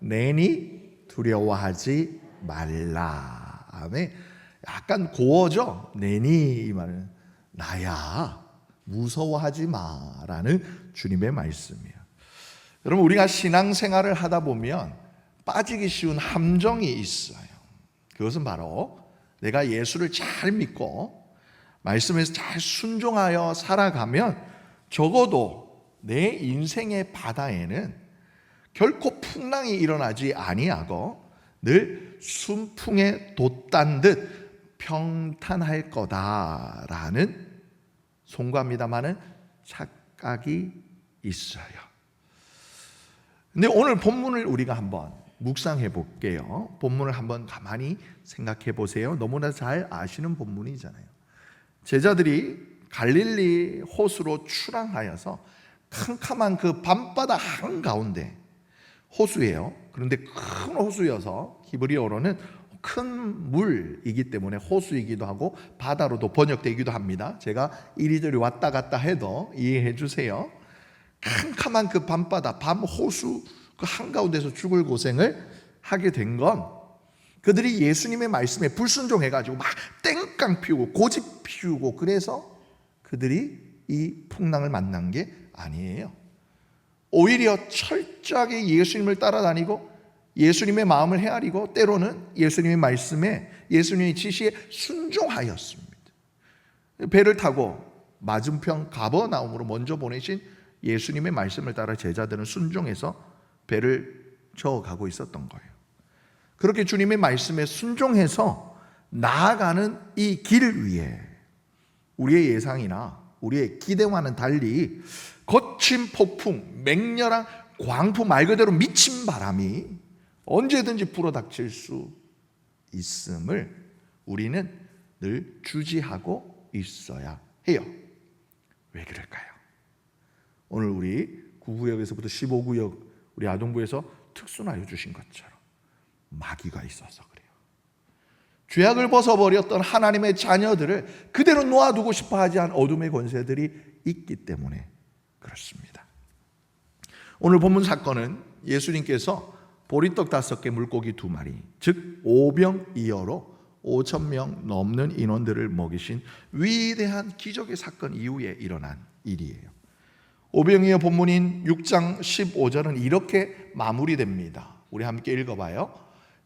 내니 두려워하지 말라. 아멘. 약간 고어죠. 내니 이 말은 나야 무서워하지 마라는 주님의 말씀이에요. 여러분, 우리가 신앙생활을 하다 보면 빠지기 쉬운 함정이 있어요. 그것은 바로 내가 예수를 잘 믿고 말씀에서 잘 순종하여 살아가면 적어도 내 인생의 바다에는 결코 풍랑이 일어나지 아니하고 늘 순풍에 돛단 듯 평탄할 거다라는 송구합니다마는 착각이 있어요. 근데 오늘 본문을 우리가 한번 묵상해 볼게요. 본문을 한번 가만히 생각해 보세요. 너무나 잘 아시는 본문이잖아요. 제자들이 갈릴리 호수로 출항하여서 캄캄한 그 밤바다 한가운데, 호수예요. 그런데 큰 호수여서 히브리어로는 큰 물이기 때문에 호수이기도 하고 바다로도 번역되기도 합니다. 제가 이리저리 왔다 갔다 해도 이해해 주세요. 캄캄한 그 밤바다, 밤 호수 그 한가운데서 죽을 고생을 하게 된 건 그들이 예수님의 말씀에 불순종해가지고 막 땡깡 피우고 고집 피우고 그래서 그들이 이 풍랑을 만난 게 아니에요. 오히려 철저하게 예수님을 따라다니고 예수님의 마음을 헤아리고 때로는 예수님의 말씀에, 예수님의 지시에 순종하였습니다. 배를 타고 맞은편 가버나움으로 먼저 보내신 예수님의 말씀을 따라 제자들은 순종해서 배를 저어가고 있었던 거예요. 그렇게 주님의 말씀에 순종해서 나아가는 이 길 위에 우리의 예상이나 우리의 기대와는 달리 거친 폭풍, 맹렬한 광풍, 말 그대로 미친 바람이 언제든지 불어닥칠 수 있음을 우리는 늘 주지하고 있어야 해요. 왜 그럴까요? 오늘 우리 9구역에서부터 15구역 우리 아동부에서 특순하여 주신 것처럼 마귀가 있어서 그래요. 죄악을 벗어버렸던 하나님의 자녀들을 그대로 놓아두고 싶어하지 않은 어둠의 권세들이 있기 때문에 그렇습니다. 오늘 본문 사건은 예수님께서 보리떡 5개, 물고기 2마리, 즉 오병이어로 5,000명 넘는 인원들을 먹이신 위대한 기적의 사건 이후에 일어난 일이에요. 오병이어 본문인 6장 15절은 이렇게 마무리됩니다. 우리 함께 읽어봐요.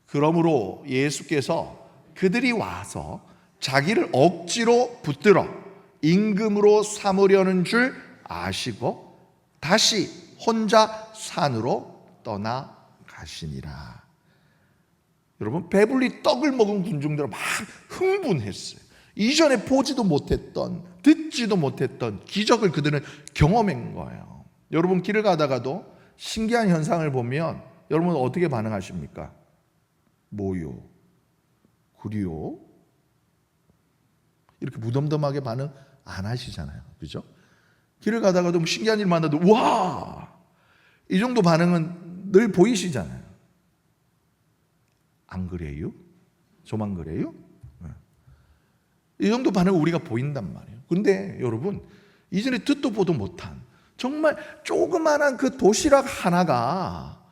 그러므로 예수께서 그들이 와서 자기를 억지로 붙들어 임금으로 삼으려는 줄 아시고 다시 혼자 산으로 떠나가시니라. 여러분, 배불리 떡을 먹은 군중들은 막 흥분했어요. 이전에 보지도 못했던, 듣지도 못했던 기적을 그들은 경험한 거예요. 여러분, 길을 가다가도 신기한 현상을 보면 여러분 어떻게 반응하십니까? 뭐요? 그리요? 이렇게 무덤덤하게 반응 안 하시잖아요. 그죠? 길을 가다가도 뭐 신기한 일 만나도 와! 이 정도 반응은 늘 보이시잖아요. 안 그래요? 저만 그래요? 이 정도 반응을 우리가 보인단 말이에요. 그런데 여러분, 이전에 듣도 보도 못한 정말 조그마한 그 도시락 하나가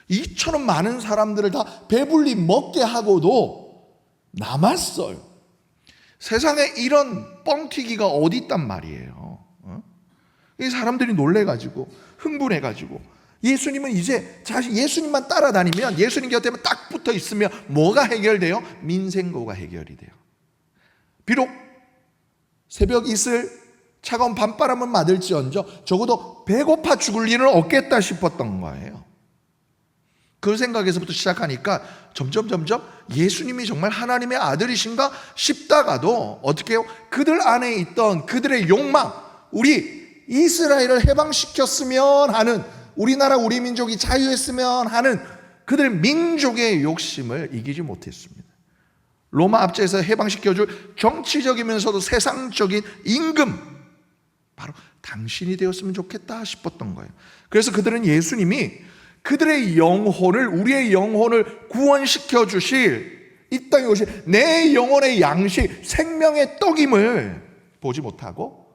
이처럼 많은 사람들을 다 배불리 먹게 하고도 남았어요. 세상에 이런 뻥튀기가 어디 있단 말이에요. 이 사람들이 놀래가지고 흥분해가지고 예수님은 이제 예수님만 따라다니면, 예수님 곁에만 딱 붙어 있으면 뭐가 해결돼요? 민생고가 해결이 돼요. 비록 새벽 이슬 차가운 밤바람은 맞을지언정 적어도 배고파 죽을 일은 없겠다 싶었던 거예요. 그 생각에서부터 시작하니까 점점 예수님이 정말 하나님의 아들이신가 싶다가도 어떻게 해요? 그들 안에 있던 그들의 욕망, 우리 이스라엘을 해방시켰으면 하는, 우리나라 우리 민족이 자유했으면 하는 그들 민족의 욕심을 이기지 못했습니다. 로마 압제에서 해방시켜줄 정치적이면서도 세상적인 임금, 바로 당신이 되었으면 좋겠다 싶었던 거예요. 그래서 그들은 예수님이 그들의 영혼을, 우리의 영혼을 구원시켜 주실, 이 땅에 오실 내 영혼의 양식, 생명의 떡임을 보지 못하고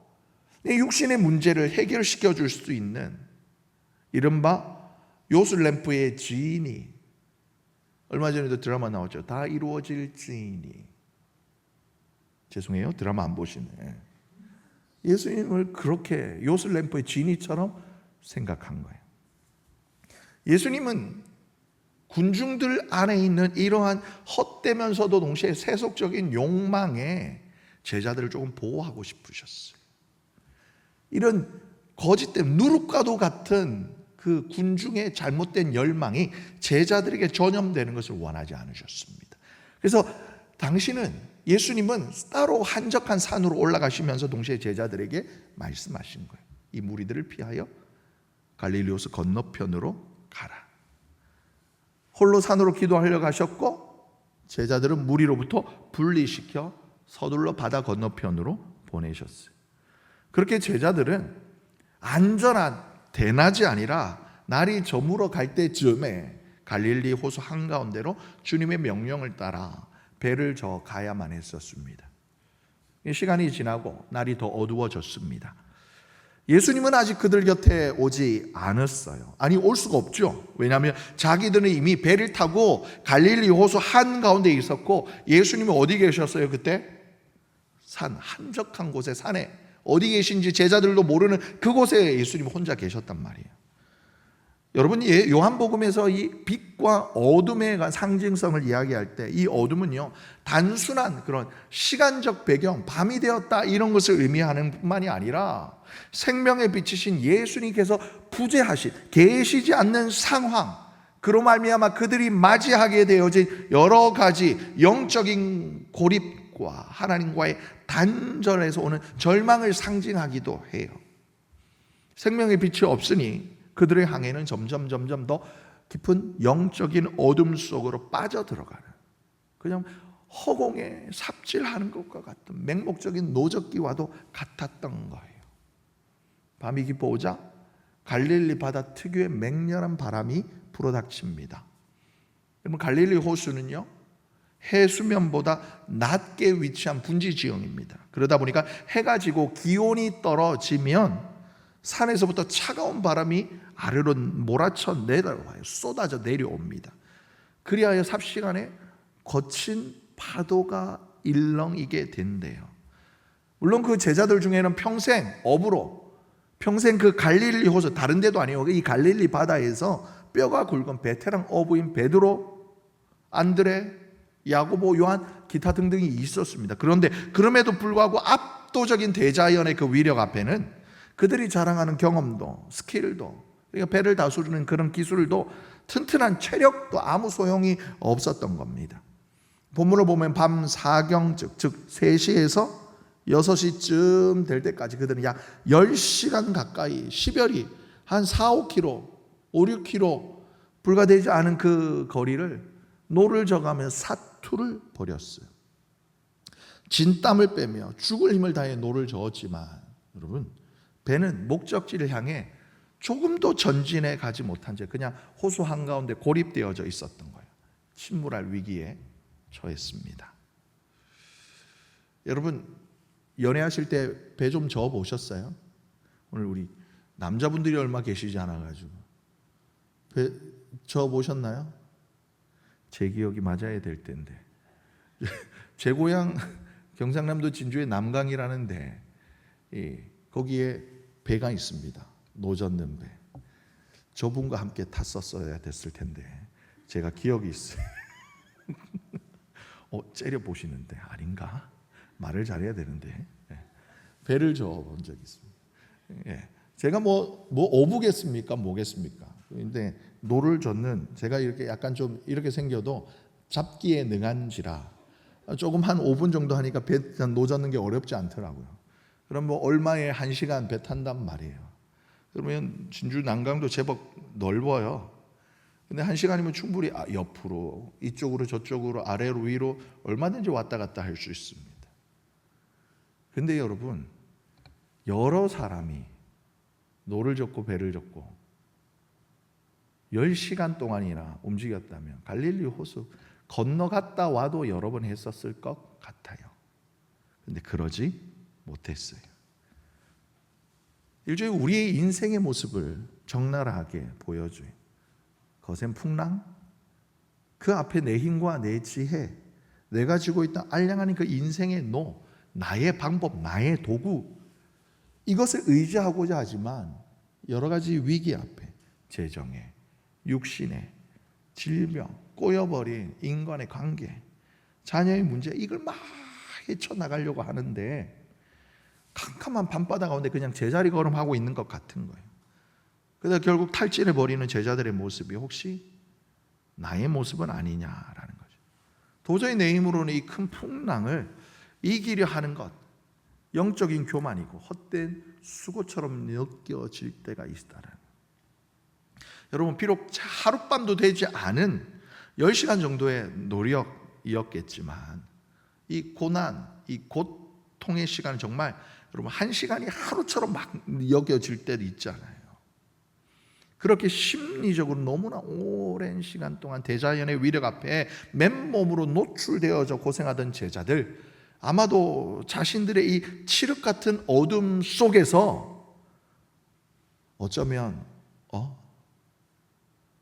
내 육신의 문제를 해결시켜 줄 수 있는 이른바 요술램프의 지인이 얼마 전에도 드라마 나왔죠. 다 이루어질지니. 죄송해요, 드라마 안 보시네. 예수님을 그렇게 요술램프의 지니처럼 생각한 거예요. 예수님은 군중들 안에 있는 이러한 헛되면서도 동시에 세속적인 욕망에 제자들을 조금 보호하고 싶으셨어요. 이런 거짓된 누룩과도 같은 그 군중의 잘못된 열망이 제자들에게 전염되는 것을 원하지 않으셨습니다. 그래서 예수님은 따로 한적한 산으로 올라가시면서 동시에 제자들에게 말씀하신 거예요. 이 무리들을 피하여 갈릴리 호수 건너편으로 가라. 홀로 산으로 기도하려 가셨고 제자들은 무리로부터 분리시켜 서둘러 바다 건너편으로 보내셨어요. 그렇게 제자들은 안전한 대낮이 아니라 날이 저물어 갈 때쯤에 갈릴리 호수 한가운데로 주님의 명령을 따라 배를 저어 가야만 했었습니다. 시간이 지나고 날이 더 어두워졌습니다. 예수님은 아직 그들 곁에 오지 않았어요. 아니, 올 수가 없죠. 왜냐하면 자기들은 이미 배를 타고 갈릴리 호수 한가운데 있었고 예수님은 어디 계셨어요 그때? 한적한 곳에, 산에 어디 계신지 제자들도 모르는 그곳에 예수님 혼자 계셨단 말이에요. 여러분, 요한복음에서 이 빛과 어둠에 관한 상징성을 이야기할 때 이 어둠은요, 단순한 그런 시간적 배경, 밤이 되었다 이런 것을 의미하는 뿐만이 아니라 생명의 빛이신 예수님께서 부재하신, 계시지 않는 상황, 그로 말미암아 그들이 맞이하게 되어진 여러 가지 영적인 고립과 하나님과의 단절에서 오는 절망을 상징하기도 해요. 생명의 빛이 없으니 그들의 항해는 점점 더 깊은 영적인 어둠 속으로 빠져들어가는, 그냥 허공에 삽질하는 것과 같은 맹목적인 노적기와도 같았던 거예요. 밤이 깊어오자 갈릴리 바다 특유의 맹렬한 바람이 불어닥칩니다. 여러분, 갈릴리 호수는요, 해수면보다 낮게 위치한 분지 지형입니다. 그러다 보니까 해가 지고 기온이 떨어지면 산에서부터 차가운 바람이 아래로 몰아쳐 내려와요. 쏟아져 내려옵니다. 그리하여 삽시간에 거친 파도가 일렁이게 된대요. 물론 그 제자들 중에는 평생 어부로, 평생 그 갈릴리 호수, 다른 데도 아니고 이 갈릴리 바다에서 뼈가 굵은 베테랑 어부인 베드로, 안드레, 야고보, 요한, 기타 등등이 있었습니다. 그런데 그럼에도 불구하고 압도적인 대자연의 그 위력 앞에는 그들이 자랑하는 경험도, 스킬도, 그러니까 배를 다스리는 그런 기술도, 튼튼한 체력도 아무 소용이 없었던 겁니다. 본문을 보면 밤 사경즉, 즉 3시에서 6시쯤 될 때까지 그들은 약 10시간 가까이, 시별이 한 4-5km, 5-6km 불과되지 않은 그 거리를 노를 져가며 사투를 벌였어요. 진땀을 빼며 죽을 힘을 다해 노를 저었지만 여러분, 배는 목적지를 향해 조금도 전진해 가지 못한 채 그냥 호수 한가운데 고립되어져 있었던 거예요. 침몰할 위기에 처했습니다. 여러분, 연애하실 때 배 좀 저어 보셨어요? 오늘 우리 남자분들이 얼마 계시지 않아가지고 배 저어 보셨나요? 제 기억이 맞아야 될 텐데. 제 고향 경상남도 진주의 남강이라는데 거기에 배가 있습니다. 노젓는 배. 저분과 함께 탔었어야 됐을 텐데 제가 기억이 있어요. 째려 보시는데 아닌가? 말을 잘해야 되는데. 배를 저어본 적이 있습니다. 제가 뭐 어부겠습니까? 뭐겠습니까? 근데 노를 젓는, 제가 이렇게 약간 좀 이렇게 생겨도 잡기에 능한지라 조금 한 5분 정도 하니까 배 노 젓는 게 어렵지 않더라고요. 그럼 얼마에 1시간 배 탄단 말이에요. 그러면 진주 남강도 제법 넓어요. 근데 1시간이면 충분히 옆으로, 이쪽으로, 저쪽으로, 아래로, 위로 얼마든지 왔다 갔다 할 수 있습니다. 근데 여러분, 여러 사람이 노를 젓고 배를 젓고 10시간 동안이나 움직였다면 갈릴리 호수 건너갔다 와도 여러 번 했었을 것 같아요. 근데 그러지 못했어요. 일종의 우리의 인생의 모습을 적나라하게 보여줘요. 거센 풍랑, 그 앞에 내 힘과 내 지혜, 내가 지고 있던 알량한 그 인생의 노, 나의 방법, 나의 도구, 이것을 의지하고자 하지만 여러 가지 위기 앞에 재정에, 육신에, 질병, 꼬여버린 인간의 관계, 자녀의 문제, 이걸 막 헤쳐나가려고 하는데 캄캄한 밤바다 가운데 그냥 제자리 걸음하고 있는 것 같은 거예요. 그래서 결국 탈진해버리는 제자들의 모습이 혹시 나의 모습은 아니냐라는 거죠. 도저히 내 힘으로는 이 큰 풍랑을 이기려 하는 것, 영적인 교만이고 헛된 수고처럼 느껴질 때가 있다는. 여러분, 비록 하룻밤도 되지 않은 10시간 정도의 노력이었겠지만 이 고난, 이 고통의 시간은 정말 여러분 1시간이 하루처럼 막 여겨질 때도 있잖아요. 그렇게 심리적으로 너무나 오랜 시간 동안 대자연의 위력 앞에 맨몸으로 노출되어져 고생하던 제자들, 아마도 자신들의 이 칠흑 같은 어둠 속에서 어쩌면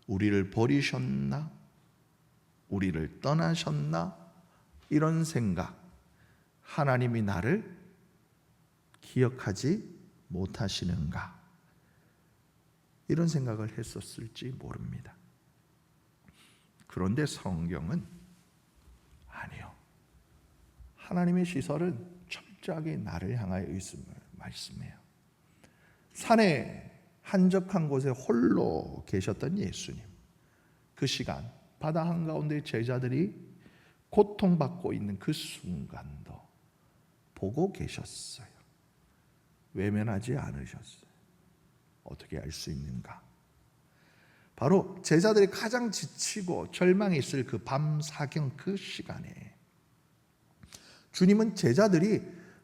우리를 버리셨나? 우리를 떠나셨나? 이런 생각, 하나님이 나를 기억하지 못하시는가? 이런 생각을 했었을지 모릅니다. 그런데 성경은 아니요, 하나님의 시설은 철저하게 나를 향하여 있음을 말씀해요. 산에 한적한 곳에 홀로 계셨던 예수님, 그 시간 바다 한가운데 제자들이 고통받고 있는 그 순간도 보고 계셨어요. 외면하지 않으셨어요. 어떻게 알 수 있는가? 바로 제자들이 가장 지치고 절망에 있을 그 밤 사경 그 시간에 주님은 제자들이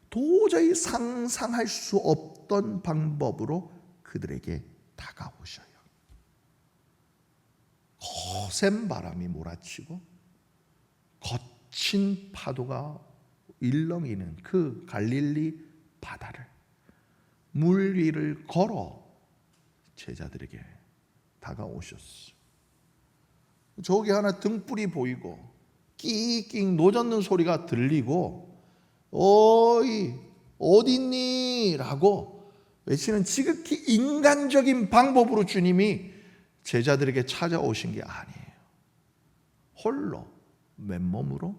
도저히 상상할 수 없던 방법으로 그들에게 다가오셔요. 거센 바람이 몰아치고 거친 파도가 일렁이는 그 갈릴리 바다를 물 위를 걸어 제자들에게 다가오셨어요. 저기 하나 등불이 보이고 끽끽 노젓는 소리가 들리고 어이 어딨니? 라고 외치는 지극히 인간적인 방법으로 주님이 제자들에게 찾아오신 게 아니에요. 홀로 맨몸으로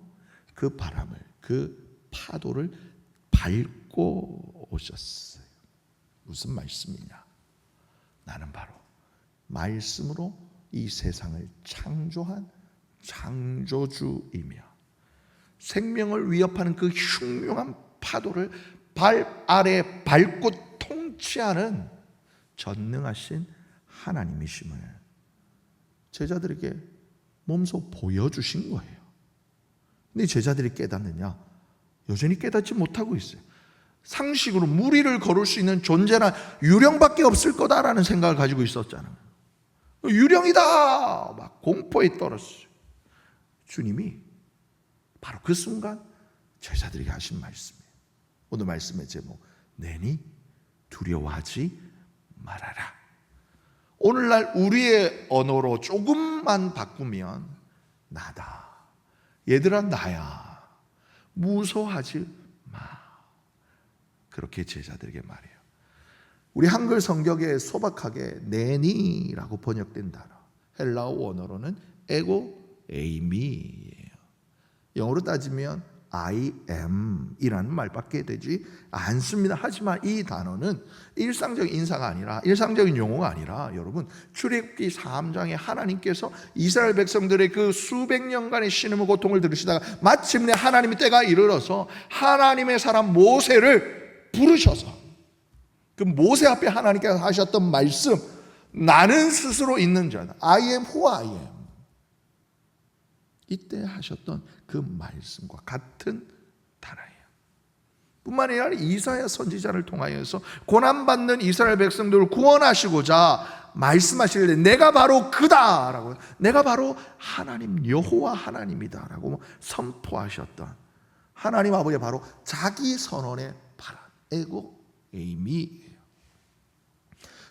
그 바람을, 그 파도를 밟고 오셨어요. 무슨 말씀이냐? 나는 바로 말씀으로 이 세상을 창조한 창조주이며 생명을 위협하는 그 흉흉한 파도를 발 아래 밟고 통치하는 전능하신 하나님이심을 제자들에게 몸소 보여주신 거예요. 근데 제자들이 깨닫느냐? 여전히 깨닫지 못하고 있어요. 상식으로 물 위를 걸을 수 있는 존재는 유령밖에 없을 거다라는 생각을 가지고 있었잖아요. 유령이다! 막 공포에 떨었어요. 주님이 바로 그 순간 제자들에게 하신 말씀이에요. 오늘 말씀의 제목, 내니 두려워하지 말아라. 오늘날 우리의 언어로 조금만 바꾸면 나다. 얘들아 나야. 무서워하지 마. 그렇게 제자들에게 말해요. 우리 한글 성경에 소박하게 내니라고 번역된 단어, 헬라어 원어로는 에고 에이미예요. 영어로 따지면 I am 이라는 말밖에 되지 않습니다. 하지만 이 단어는 일상적인 인사가 아니라, 일상적인 용어가 아니라, 여러분 출애굽기 3장에 하나님께서 이스라엘 백성들의 그 수백 년간의 신음의 고통을 들으시다가 마침내 하나님의 때가 이르러서 하나님의 사람 모세를 부르셔서 그 모세 앞에 하나님께서 하셨던 말씀, 나는 스스로 있는 자다, I am who I am, 이때 하셨던 그 말씀과 같은 단어예요. 뿐만 아니라 이사야 선지자를 통하여서 고난받는 이스라엘 백성들을 구원하시고자 말씀하시길래 내가 바로 그다라고, 내가 바로 하나님 여호와 하나님이다라고 선포하셨던 하나님 아버지가 바로 자기 선언의 바람, 에고 에이미예요.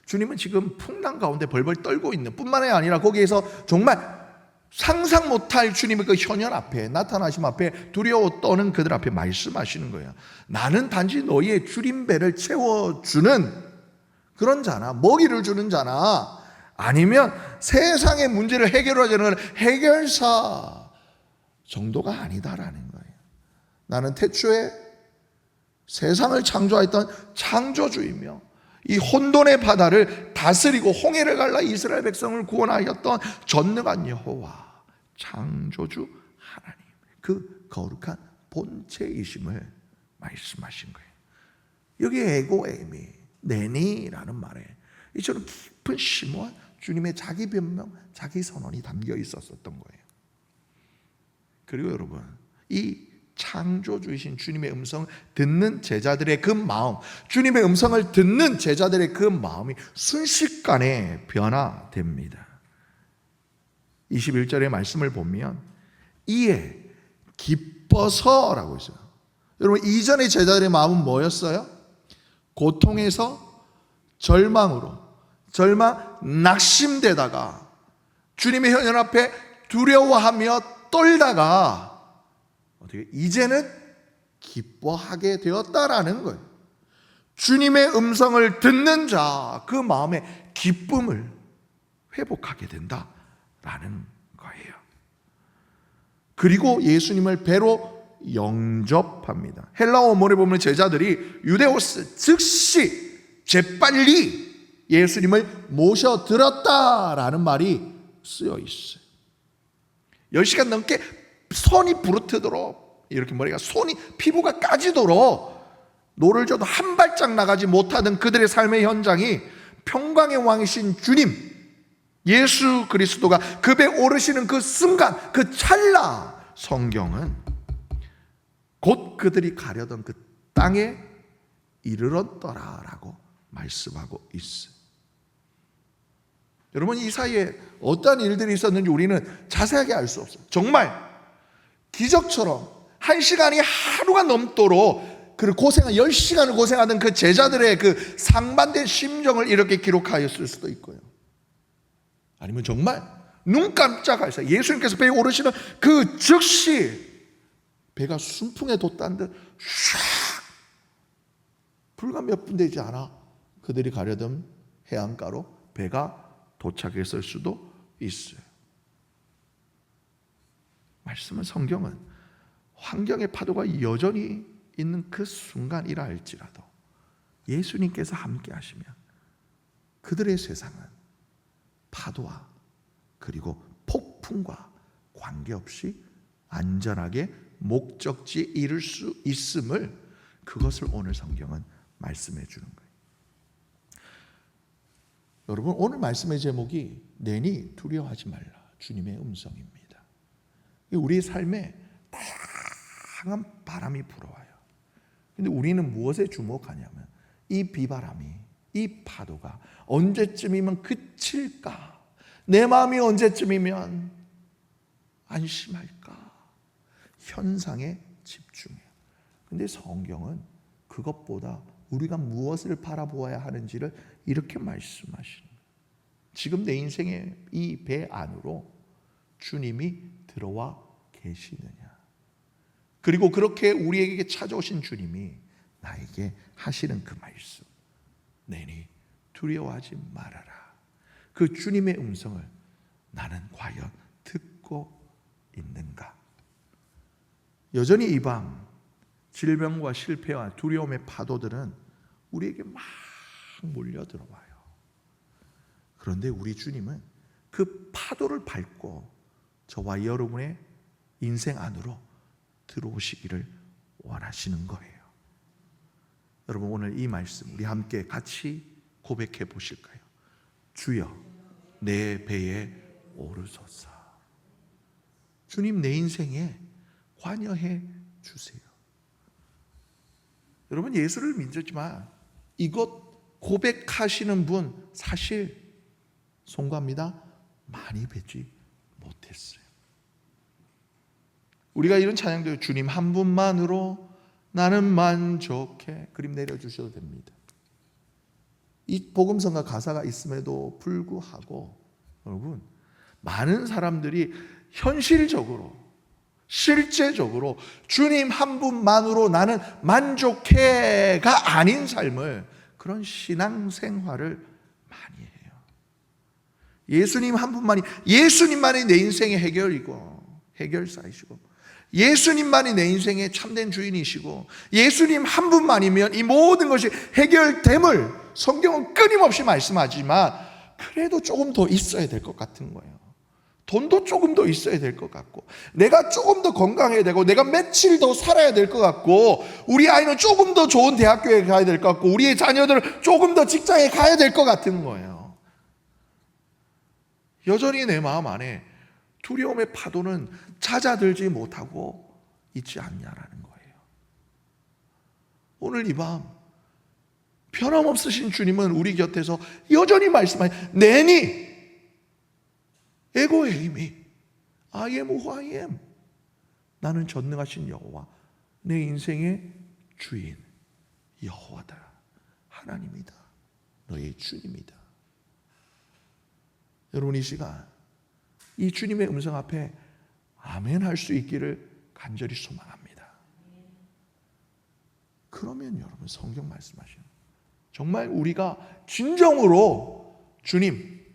주님은 지금 풍랑 가운데 벌벌 떨고 있는, 뿐만 아니라 거기에서 정말 상상 못할 주님의 그 현현 앞에, 나타나심 앞에 두려워 떠는 그들 앞에 말씀하시는 거예요. 나는 단지 너희의 줄임배를 채워주는 그런 자나, 먹이를 주는 자나, 아니면 세상의 문제를 해결하자는 해결사 정도가 아니다라는 거예요. 나는 태초에 세상을 창조했던 창조주이며 이 혼돈의 바다를 다스리고 홍해를 갈라 이스라엘 백성을 구원하였던 전능한 여호와, 창조주 하나님, 그 거룩한 본체이심을 말씀하신 거예요. 여기 에고에미, 내니라는 말에 이처럼 깊은 심오한 주님의 자기 변명, 자기 선언이 담겨 있었던 거예요. 그리고 여러분, 이 창조주이신 주님의 음성을 듣는 제자들의 그 마음, 주님의 음성을 듣는 제자들의 그 마음이 순식간에 변화됩니다. 21절의 말씀을 보면 이에 기뻐서라고 있어요. 여러분, 이전의 제자들의 마음은 뭐였어요? 고통에서 절망으로, 낙심되다가 주님의 현현 앞에 두려워하며 떨다가 어떻게 이제는 기뻐하게 되었다라는 거예요. 주님의 음성을 듣는 자, 그 마음의 기쁨을 회복하게 된다라는 거예요. 그리고 예수님을 배로 영접합니다. 헬라어 원문에 보면 제자들이 유데오스, 즉시 재빨리 예수님을 모셔들었다라는 말이 쓰여 있어요. 10시간 넘게 손이 부르트도록, 이렇게 머리가 피부가 까지도록 노를 져도 한 발짝 나가지 못하던 그들의 삶의 현장이 평강의 왕이신 주님 예수 그리스도가 그 배 오르시는 그 순간, 그 찰나, 성경은 곧 그들이 가려던 그 땅에 이르렀더라라고 말씀하고 있어요. 여러분, 이 사이에 어떠한 일들이 있었는지 우리는 자세하게 알 수 없어요. 정말 기적처럼 1시간이 하루가 넘도록 그 10시간을 고생하던 그 제자들의 그 상반된 심정을 이렇게 기록하였을 수도 있고요. 아니면 정말 눈 깜짝할 사이 예수님께서 배에 오르시는 그 즉시 배가 순풍에 돋다는 듯 샥, 불과 몇 분 되지 않아 그들이 가려던 해안가로 배가 도착했을 수도 있어요. 말씀은, 성경은 환경의 파도가 여전히 있는 그 순간이라 할지라도 예수님께서 함께 하시면 그들의 세상은 파도와 그리고 폭풍과 관계없이 안전하게 목적지에 이를 수 있음을, 그것을 오늘 성경은 말씀해 주는 거예요. 여러분, 오늘 말씀의 제목이 내니 두려워하지 말라, 주님의 음성입니다. 우리의 삶에 다양한 바람이 불어와요. 근데 우리는 무엇에 주목하냐면 이 비바람이, 이 파도가 언제쯤이면 그칠까? 내 마음이 언제쯤이면 안심할까? 현상에 집중해요. 근데 성경은 그것보다 우리가 무엇을 바라보아야 하는지를 이렇게 말씀하시는 거예요. 지금 내 인생의 이 배 안으로 주님이 들어와 계시느냐? 그리고 그렇게 우리에게 찾아오신 주님이 나에게 하시는 그 말씀, 내니 두려워하지 말아라. 그 주님의 음성을 나는 과연 듣고 있는가? 여전히 이 밤 질병과 실패와 두려움의 파도들은 우리에게 막 몰려들어와요. 그런데 우리 주님은 그 파도를 밟고 저와 여러분의 인생 안으로 들어오시기를 원하시는 거예요. 여러분, 오늘 이 말씀 우리 함께 같이 고백해 보실까요? 주여, 내 배에 오르소서. 주님, 내 인생에 관여해 주세요. 여러분, 예수를 믿었지만 이것 고백하시는 분 사실 송구합니다, 많이 뵙지 못했어요. 우리가 이런 찬양도 주님 한 분만으로 나는 만족해, 그림 내려주셔도 됩니다. 이 복음성가 가사가 있음에도 불구하고 여러분, 많은 사람들이 현실적으로, 실제적으로 주님 한 분만으로 나는 만족해가 아닌 삶을, 그런 신앙생활을 많이 해요. 예수님 한 분만이, 예수님만이 내 인생의 해결사이시고, 예수님만이 내 인생의 참된 주인이시고, 예수님 한 분만이면 이 모든 것이 해결됨을 성경은 끊임없이 말씀하지만, 그래도 조금 더 있어야 될 것 같은 거예요. 돈도 조금 더 있어야 될 것 같고, 내가 조금 더 건강해야 되고, 내가 며칠 더 살아야 될 것 같고, 우리 아이는 조금 더 좋은 대학교에 가야 될 것 같고, 우리의 자녀들은 조금 더 직장에 가야 될 것 같은 거예요. 여전히 내 마음 안에 두려움의 파도는 잦아들지 못하고 있지 않냐라는 거예요. 오늘 이 밤 변함없으신 주님은 우리 곁에서 여전히 말씀하시는, 내니 에고에이미, I am who I am. 나는 전능하신 여호와, 내 인생의 주인 여호와다, 하나님이다, 너의 주님이다. 여러분, 이 시간 이 주님의 음성 앞에 아멘 할 수 있기를 간절히 소망합니다. 그러면 여러분, 성경 말씀하시는, 정말 우리가 진정으로 주님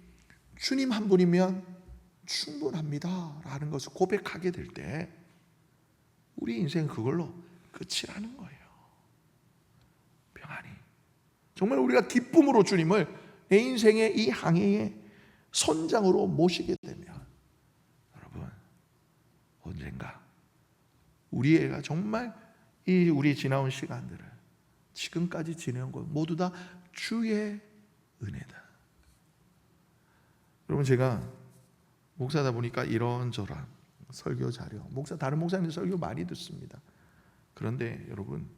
한 분이면 충분합니다 라는 것을 고백하게 될 때, 우리 인생은 그걸로 끝이라는 거예요. 평안히, 정말 우리가 기쁨으로 주님을 내 인생의 이 항해의 선장으로 모시게 되면, 여러분, 언젠가 우리 애가 정말 이 우리 지나온 시간들을, 지금까지 지내온 것 모두 다 주의 은혜다. 여러분, 제가 목사다 보니까 이런저런 설교 자료, 다른 목사님 설교 많이 듣습니다. 그런데 여러분,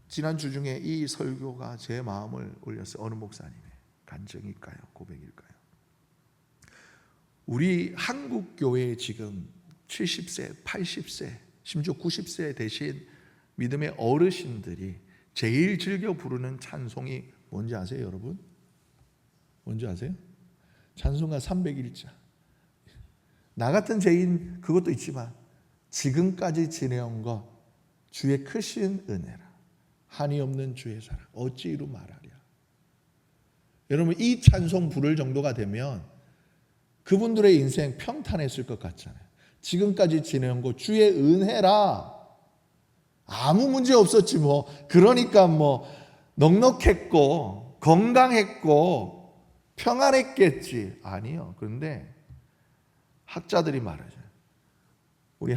지난 주 중에 이 설교가 제 마음을 울렸어요. 어느 목사님의 간증일까요? 고백일까요? 우리 한국 교회에 지금 70세, 80세, 심지어 90세 되신 믿음의 어르신들이 제일 즐겨 부르는 찬송이 뭔지 아세요, 여러분? 뭔지 아세요? 찬송가 301자. 나 같은 죄인 그것도 있지만 지금까지 지내온 것 주의 크신 은혜라, 한이 없는 주의 사랑 어찌 이루 말하랴. 여러분, 이 찬송 부를 정도가 되면 그분들의 인생 평탄했을 것 같잖아요. 지금까지 지내온 것 주의 은혜라, 아무 문제 없었지 뭐, 그러니까 뭐 넉넉했고 건강했고 평안했겠지. 아니요. 그런데 학자들이 말하죠. 우리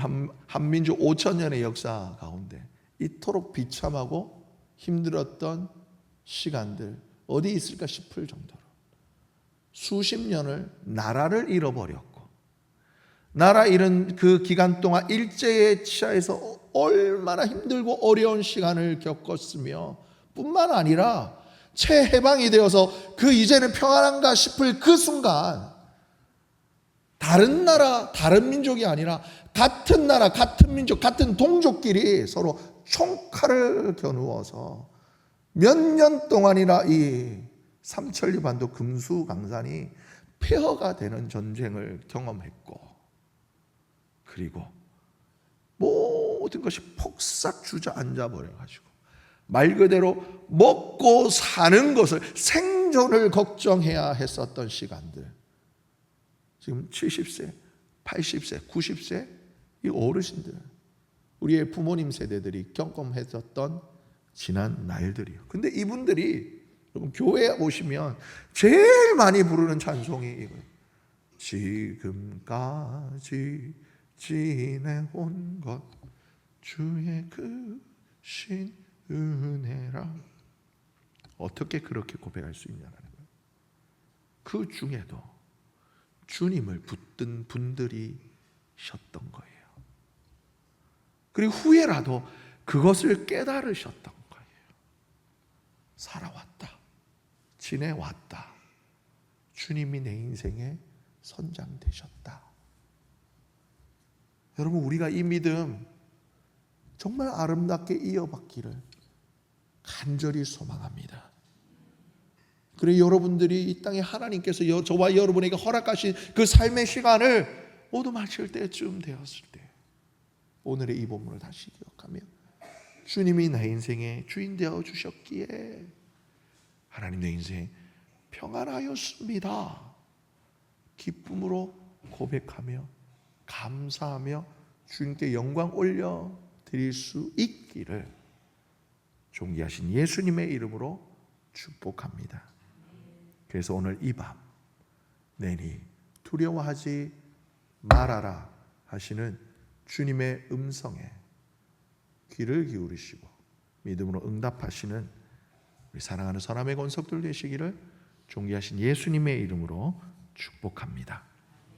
한민족 5,000년의 역사 가운데 이토록 비참하고 힘들었던 시간들 어디 있을까 싶을 정도로 수십 년을 나라를 잃어버렸고, 나라 잃은 그 기간 동안 일제에 취하여서 얼마나 힘들고 어려운 시간을 겪었으며, 뿐만 아니라 채해방이 되어서 그 이제는 평안한가 싶을 그 순간, 다른 나라, 다른 민족이 아니라 같은 나라, 같은 민족, 같은 동족끼리 서로 총칼을 겨누어서 몇 년 동안이나 이 삼천리 반도 금수강산이 폐허가 되는 전쟁을 경험했고, 그리고 모든 것이 폭삭 주저앉아 버려가지고 말 그대로 먹고 사는 것을, 생존을 걱정해야 했었던 시간들, 지금 70세, 80세, 90세 이 어르신들, 우리의 부모님 세대들이 경험했었던 지난 날들이요. 근데 이분들이 여러분, 교회에 오시면 제일 많이 부르는 찬송이 이거예요. 지금까지 지내온 것 주의 크신 은혜라. 어떻게 그렇게 고백할 수 있냐는 거예요. 그 중에도 주님을 붙든 분들이 셨던 거예요. 그리고 후에라도 그것을 깨달으셨던 거예요. 살아왔다, 지내왔다, 주님이 내 인생의 선장 되셨다. 여러분, 우리가 이 믿음 정말 아름답게 이어받기를 간절히 소망합니다. 그리고 여러분들이 이 땅에 하나님께서 저와 여러분에게 허락하신 그 삶의 시간을 모두 마칠 때쯤 되었을 때 오늘의 이 본문을 다시 기억하며 주님이 내 인생의 주인 되어 주셨기에 하나님 내 인생 평안하였습니다. 기쁨으로 고백하며 감사하며 주님께 영광 올려 드릴 수 있기를 존귀하신 예수님의 이름으로 축복합니다. 그래서 오늘 이 밤 내니 두려워하지 말아라 하시는 주님의 음성에 귀를 기울이시고 믿음으로 응답하시는 우리 사랑하는 선함의 권속들 되시기를 존귀하신 예수님의 이름으로 축복합니다.